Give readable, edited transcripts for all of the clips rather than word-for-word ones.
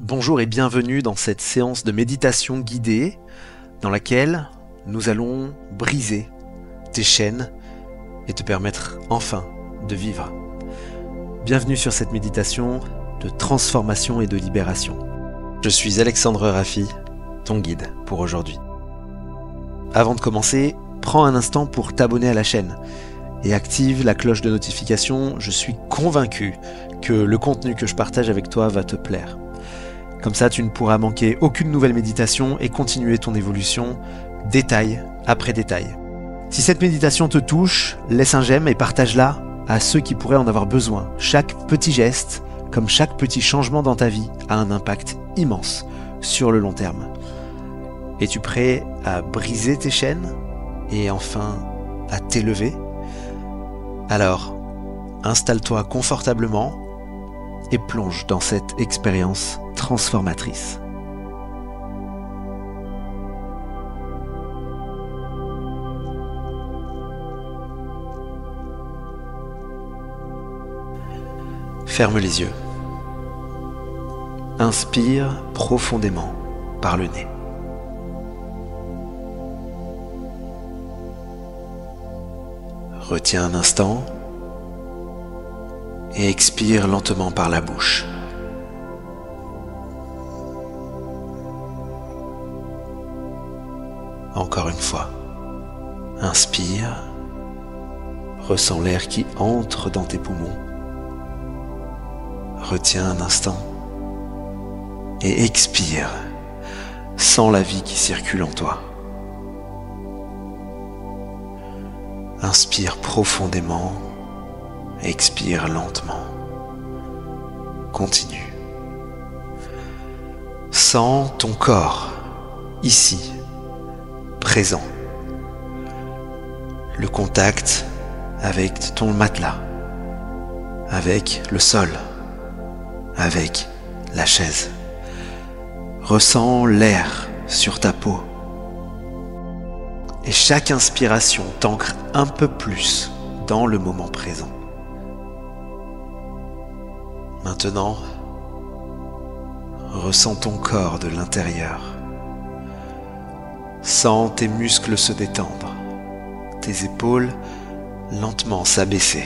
Bonjour et bienvenue dans cette séance de méditation guidée dans laquelle nous allons briser tes chaînes et te permettre enfin de vivre. Bienvenue sur cette méditation de transformation et de libération. Je suis Alexandre Raffi, ton guide pour aujourd'hui. Avant de commencer, prends un instant pour t'abonner à la chaîne et active la cloche de notification. Je suis convaincu que le contenu que je partage avec toi va te plaire. Comme ça, tu ne pourras manquer aucune nouvelle méditation et continuer ton évolution détail après détail. Si cette méditation te touche, laisse un j'aime et partage-la à ceux qui pourraient en avoir besoin. Chaque petit geste, comme chaque petit changement dans ta vie, a un impact immense sur le long terme. Es-tu prêt à briser tes chaînes et enfin à t'élever? Alors, installe-toi confortablement et plonge dans cette expérience transformatrice. Ferme les yeux. Inspire profondément par le nez. Retiens un instant et expire lentement par la bouche. Encore une fois, inspire, ressens l'air qui entre dans tes poumons. Retiens un instant et expire, sens la vie qui circule en toi. Inspire profondément, expire lentement. Continue. Sens ton corps, ici, présent. Le contact avec ton matelas, avec le sol, avec la chaise. Ressens l'air sur ta peau. Et chaque inspiration t'ancre un peu plus dans le moment présent. Maintenant, ressens ton corps de l'intérieur. Sens tes muscles se détendre, tes épaules lentement s'abaisser.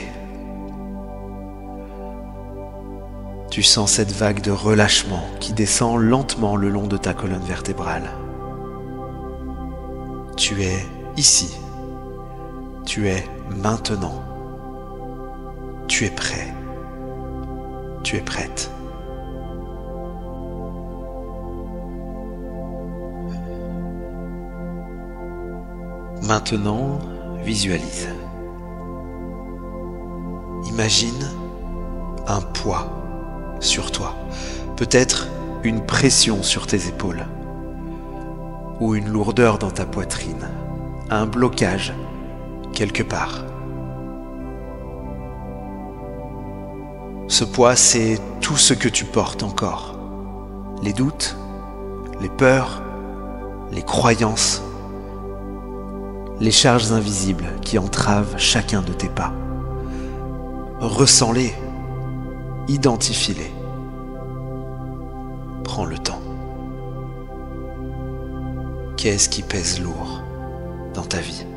Tu sens cette vague de relâchement qui descend lentement le long de ta colonne vertébrale. Tu es ici. Tu es maintenant. Tu es prêt. Tu es prête. Maintenant, visualise. Imagine un poids sur toi, peut-être une pression sur tes épaules, ou une lourdeur dans ta poitrine, un blocage quelque part. Ce poids, c'est tout ce que tu portes encore. Les doutes, les peurs, les croyances, les charges invisibles qui entravent chacun de tes pas. Ressens-les, identifie-les. Prends le temps. Qu'est-ce qui pèse lourd dans ta vie?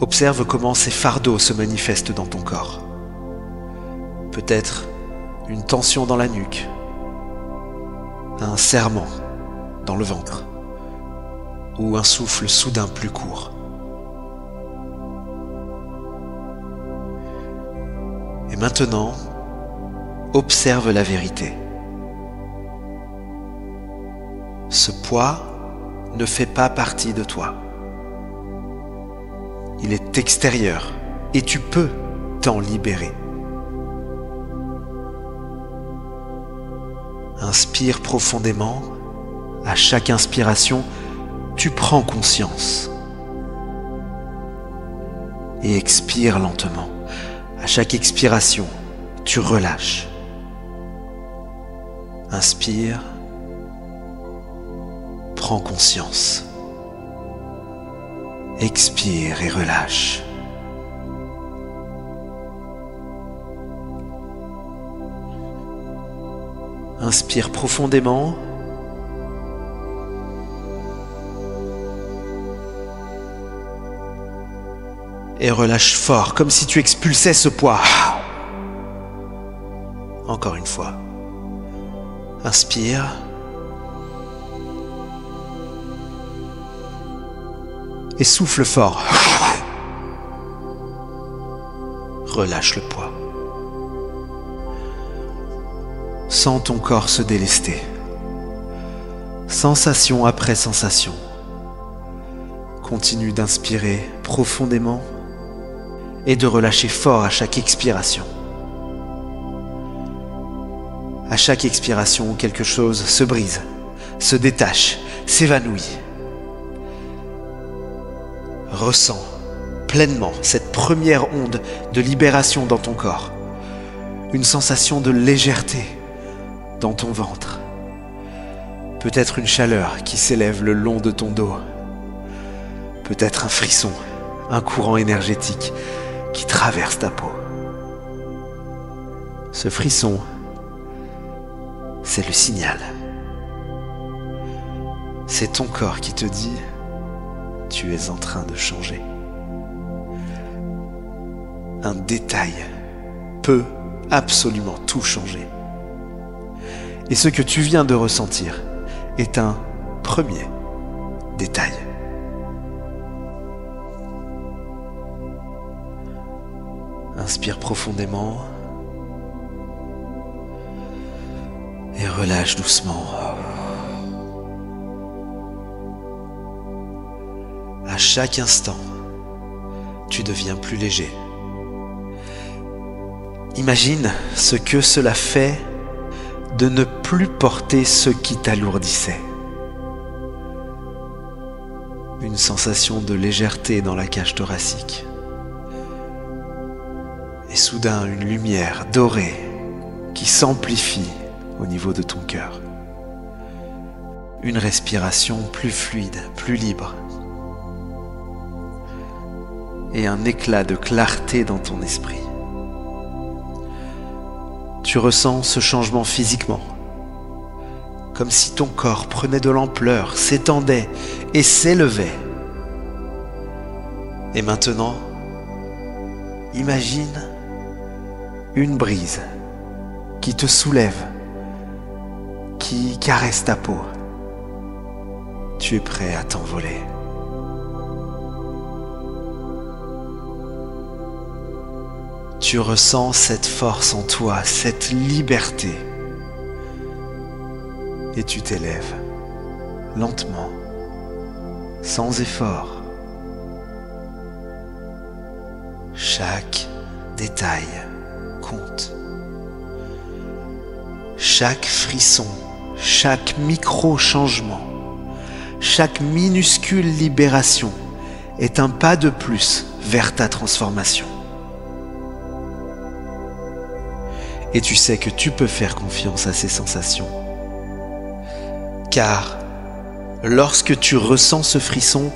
Observe comment ces fardeaux se manifestent dans ton corps. Peut-être une tension dans la nuque, un serrement dans le ventre ou un souffle soudain plus court. Et maintenant, observe la vérité. Ce poids ne fait pas partie de toi. Il est extérieur et tu peux t'en libérer. Inspire profondément. À chaque inspiration, tu prends conscience. Et expire lentement. À chaque expiration, tu relâches. Inspire. Prends conscience. Expire et relâche. Inspire profondément. Et relâche fort, comme si tu expulsais ce poids. Encore une fois. Inspire. Et souffle fort. Relâche le poids. Sens ton corps se délester. Sensation après sensation. Continue d'inspirer profondément et de relâcher fort à chaque expiration. À chaque expiration, quelque chose se brise, se détache, s'évanouit. Ressens pleinement cette première onde de libération dans ton corps. Une sensation de légèreté dans ton ventre. Peut-être une chaleur qui s'élève le long de ton dos. Peut-être un frisson, un courant énergétique qui traverse ta peau. Ce frisson, c'est le signal. C'est ton corps qui te dit « Tu es en train de changer ». Un détail peut absolument tout changer. Et ce que tu viens de ressentir est un premier détail. Inspire profondément et relâche doucement. À chaque instant, tu deviens plus léger. Imagine ce que cela fait de ne plus porter ce qui t'alourdissait. Une sensation de légèreté dans la cage thoracique. Et soudain, une lumière dorée qui s'amplifie au niveau de ton cœur. Une respiration plus fluide, plus libre. Et un éclat de clarté dans ton esprit. Tu ressens ce changement physiquement, comme si ton corps prenait de l'ampleur, s'étendait et s'élevait. Et maintenant, imagine une brise qui te soulève, qui caresse ta peau. Tu es prêt à t'envoler. Tu ressens cette force en toi, cette liberté. Et tu t'élèves, lentement, sans effort. Chaque détail compte. Chaque frisson, chaque micro-changement, chaque minuscule libération est un pas de plus vers ta transformation. Et tu sais que tu peux faire confiance à ces sensations. Car lorsque tu ressens ce frisson,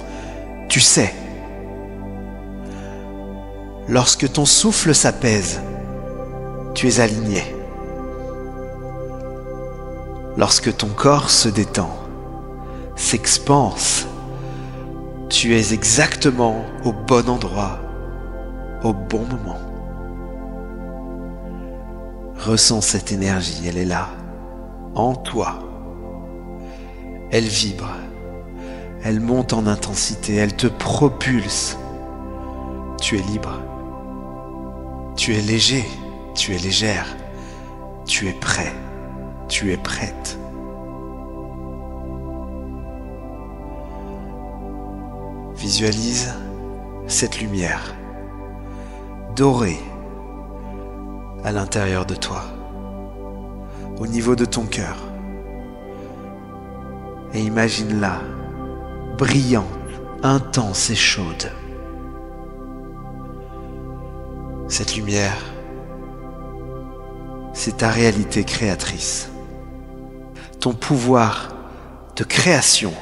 tu sais. Lorsque ton souffle s'apaise, tu es aligné. Lorsque ton corps se détend, s'expanse, tu es exactement au bon endroit, au bon moment. Ressens cette énergie, elle est là, en toi. Elle vibre, elle monte en intensité, elle te propulse. Tu es libre, tu es léger, tu es légère, tu es prêt, tu es prête. Visualise cette lumière dorée à l'intérieur de toi, au niveau de ton cœur. Et imagine-la brillante, intense et chaude. Cette lumière, c'est ta réalité créatrice, ton pouvoir de création.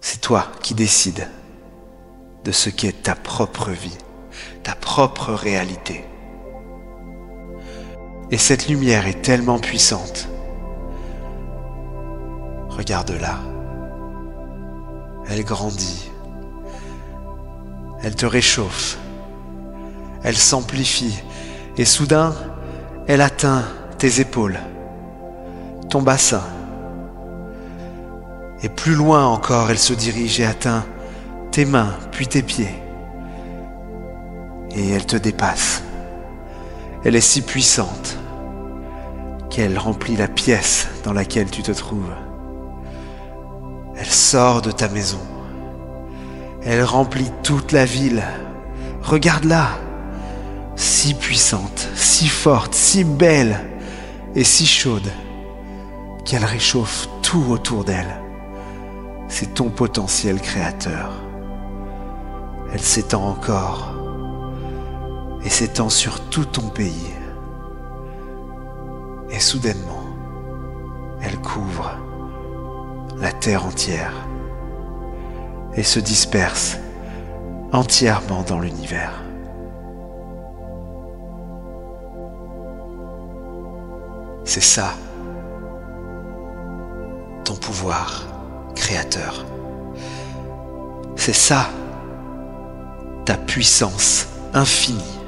C'est toi qui décides de ce qu'est ta propre vie, ta propre réalité. Et cette lumière est tellement puissante. Regarde-la. Elle grandit. Elle te réchauffe. Elle s'amplifie. Et soudain, elle atteint tes épaules, ton bassin. Et plus loin encore, elle se dirige et atteint tes mains, puis tes pieds. Et elle te dépasse. Elle est si puissante qu'elle remplit la pièce dans laquelle tu te trouves. Elle sort de ta maison. Elle remplit toute la ville. Regarde-la, si puissante, si forte, si belle et si chaude qu'elle réchauffe tout autour d'elle. C'est ton potentiel créateur. Elle s'étend encore et s'étend sur tout ton pays. Et soudainement, elle couvre la terre entière et se disperse entièrement dans l'univers. C'est ça, ton pouvoir créateur. C'est ça, ta puissance infinie.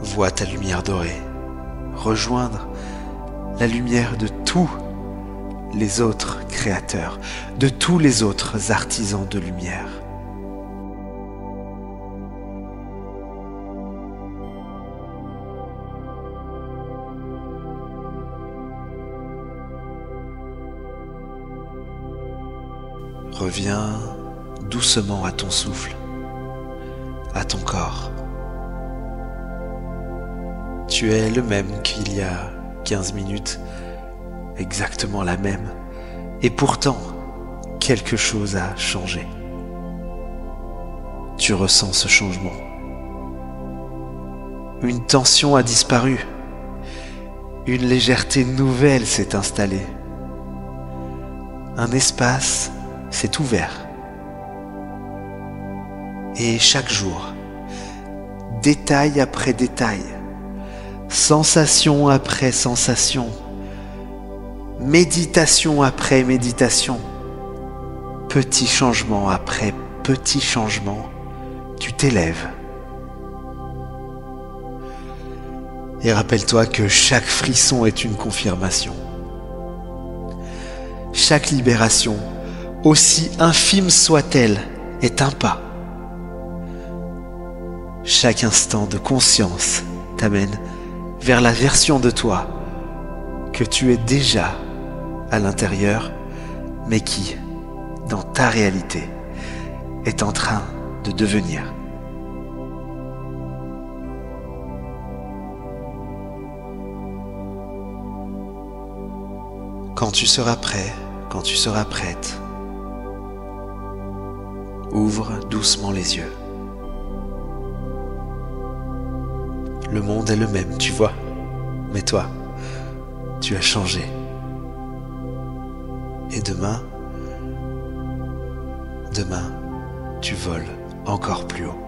Vois ta lumière dorée rejoindre la lumière de tous les autres créateurs, de tous les autres artisans de lumière. Reviens doucement à ton souffle, à ton corps. Tu es le même qu'il y a 15 minutes, exactement la même, et pourtant, quelque chose a changé. Tu ressens ce changement. Une tension a disparu, une légèreté nouvelle s'est installée. Un espace s'est ouvert. Et chaque jour, détail après détail, sensation après sensation, méditation après méditation, petit changement après petit changement, tu t'élèves. Et rappelle-toi que chaque frisson est une confirmation. Chaque libération, aussi infime soit-elle, est un pas. Chaque instant de conscience t'amène vers la version de toi que tu es déjà à l'intérieur, mais qui, dans ta réalité, est en train de devenir. Quand tu seras prêt, quand tu seras prête, ouvre doucement les yeux. Le monde est le même, tu vois, mais toi, tu as changé. Et demain, tu voles encore plus haut.